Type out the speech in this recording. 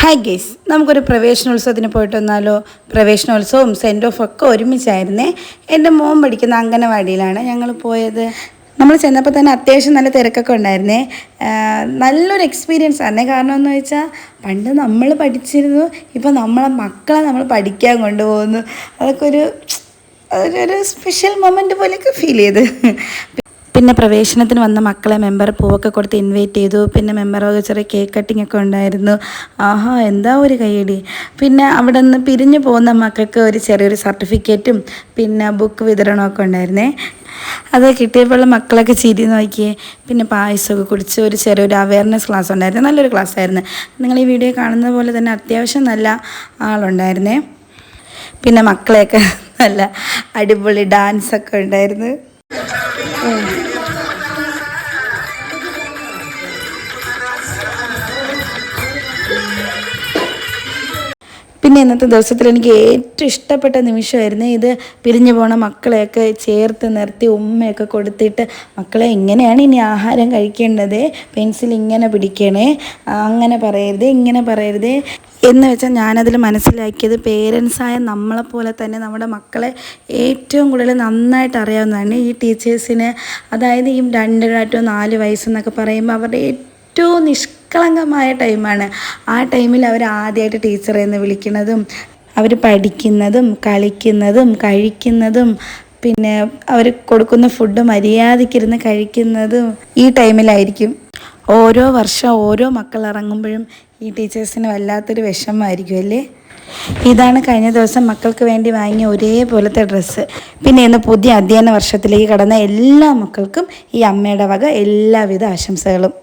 Hi guys, നമുക്കൊരു പ്രവേശനോത്സവത്തിന് പോയിട്ട് വന്നാലോ? പ്രവേശനോത്സവവും സെൻഡ് ഓഫ് ഒക്കെ ഒരുമിച്ചായിരുന്നേ. എൻ്റെ മോൻ പഠിക്കുന്ന അംഗനവാടിയിലാണ് ഞങ്ങൾ പോയത്. നമ്മൾ ചെന്നപ്പോൾ തന്നെ അത്യാവശ്യം നല്ല തിരക്കൊക്കെ ഉണ്ടായിരുന്നേ. നല്ലൊരു എക്സ്പീരിയൻസ് ആയിരുന്നേ. കാരണം എന്ന് വെച്ചാൽ പണ്ട് നമ്മൾ പഠിച്ചിരുന്നു, ഇപ്പം നമ്മളെ മക്കളെ നമ്മൾ പഠിക്കാൻ കൊണ്ടുപോകുന്നു. അതൊക്കെ ഒരു സ്പെഷ്യൽ മൊമെൻ്റ് പോലെയൊക്കെ ഫീൽ ചെയ്ത്. പിന്നെ പ്രവേശനത്തിന് വന്ന മക്കളെ മെമ്പർ പൂവൊക്കെ കൊടുത്ത് ഇൻവൈറ്റ് ചെയ്തു. പിന്നെ മെമ്പറൊക്കെ ചെറിയ കേക്ക് കട്ടിംഗ് ഒക്കെ ഉണ്ടായിരുന്നു. ആഹാ, എന്താ ഒരു കൈയടി. പിന്നെ അവിടെ നിന്ന് പിരിഞ്ഞു പോകുന്ന മക്കൾക്ക് ഒരു ചെറിയൊരു സർട്ടിഫിക്കറ്റും പിന്നെ ബുക്ക് വിതരണമൊക്കെ ഉണ്ടായിരുന്നേ. അത് കിട്ടിയപ്പോൾ മക്കളൊക്കെ ചിരി നോക്കിയേ. പിന്നെ പായസമൊക്കെ കുടിച്ച് ഒരു ചെറിയൊരു അവയർനെസ് ക്ലാസ് ഉണ്ടായിരുന്നു. നല്ലൊരു ക്ലാസ് ആയിരുന്നു. നിങ്ങൾ ഈ വീഡിയോ കാണുന്ന പോലെ തന്നെ അത്യാവശ്യം നല്ല ആളുണ്ടായിരുന്നേ. പിന്നെ മക്കളെയൊക്കെ നല്ല അടിപൊളി ഡാൻസൊക്കെ ഉണ്ടായിരുന്നു. പിന്നെ ഇന്നത്തെ ദിവസത്തിൽ എനിക്ക് ഏറ്റവും ഇഷ്ടപ്പെട്ട നിമിഷമായിരുന്നു ഇത്. പിരിഞ്ഞു പോണ മക്കളെയൊക്കെ ചേർത്ത് നിർത്തി ഉമ്മയൊക്കെ കൊടുത്തിട്ട്, മക്കളെ ഇങ്ങനെയാണ് ഇനി ആഹാരം കഴിക്കേണ്ടത്, പെൻസിൽ ഇങ്ങനെ പിടിക്കണേ, അങ്ങനെ പറയരുത്, ഇങ്ങനെ പറയരുത് എന്ന് വെച്ചാൽ ഞാനതിൽ മനസ്സിലാക്കിയത് പേരൻസായ നമ്മളെപ്പോലെ തന്നെ നമ്മുടെ മക്കളെ ഏറ്റവും കൂടുതൽ നന്നായിട്ട് അറിയാവുന്നതാണ് ഈ ടീച്ചേഴ്സിന്. അതായത് ഈ 2 to 4 വയസ്സെന്നൊക്കെ പറയുമ്പോൾ അവരുടെ ഏറ്റവും നിഷ്കളങ്കമായ ടൈമാണ്. ആ ടൈമിൽ അവർ ആദ്യമായിട്ട് ടീച്ചറെ എന്ന് വിളിക്കുന്നതും അവർ പഠിക്കുന്നതും കളിക്കുന്നതും കഴിക്കുന്നതും പിന്നെ അവർ കൊടുക്കുന്ന ഫുഡ് മര്യാദയ്ക്കിരുന്ന് കഴിക്കുന്നതും ഈ ടൈമിലായിരിക്കും. ഓരോ വർഷം ഓരോ മക്കൾ ഇറങ്ങുമ്പോഴും ഈ ടീച്ചേഴ്സിന് വല്ലാത്തൊരു വിഷമമായിരിക്കും അല്ലേ. ഇതാണ് കഴിഞ്ഞ ദിവസം മക്കൾക്ക് വേണ്ടി വാങ്ങിയ ഒരേപോലത്തെ ഡ്രസ്സ്. പിന്നെ ഇന്ന് പുതിയ അധ്യയന വർഷത്തിലേക്ക് കടന്ന എല്ലാ മക്കൾക്കും ഈ അമ്മയുടെ വക എല്ലാവിധ ആശംസകളും.